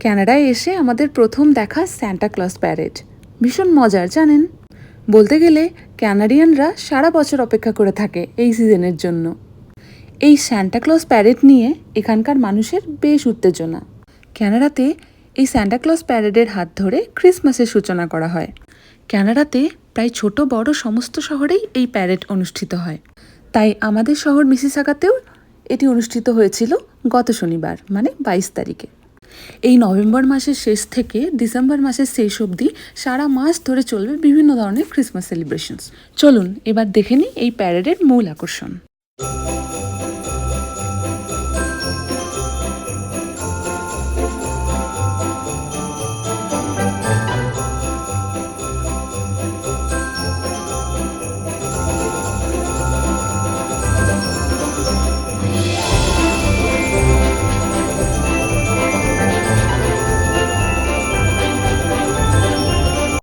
ক্যানাডায় এসে আমাদের প্রথম দেখা স্যান্টা ক্লজ প্যারেড। ভীষণ মজার জানেন। বলতে গেলে ক্যানাডিয়ানরা সারা বছর অপেক্ষা করে থাকে এই সিজনের জন্য। এই স্যান্টা ক্লজ প্যারেড নিয়ে এখানকার মানুষের বেশ উত্তেজনা। ক্যানাডাতে এই স্যান্টা ক্লজ প্যারেডের হাত ধরে ক্রিসমাসের সূচনা করা হয়। ক্যানাডাতে প্রায় ছোট বড় সমস্ত শহরেই এই প্যারেড অনুষ্ঠিত হয়। তাই আমাদের শহর মিসিসাগাতেও এটি অনুষ্ঠিত হয়েছিল গত শনিবার মানে 22 তারিখে। এই নভেম্বর মাসের শেষ থেকে ডিসেম্বর মাসের শেষ অবধি সারা মাস ধরে চলবে বিভিন্ন ধরনের ক্রিসমাস সেলিব্রেশনস। চলুন এবার দেখে নিই এই প্যারেডের মূল আকর্ষণ।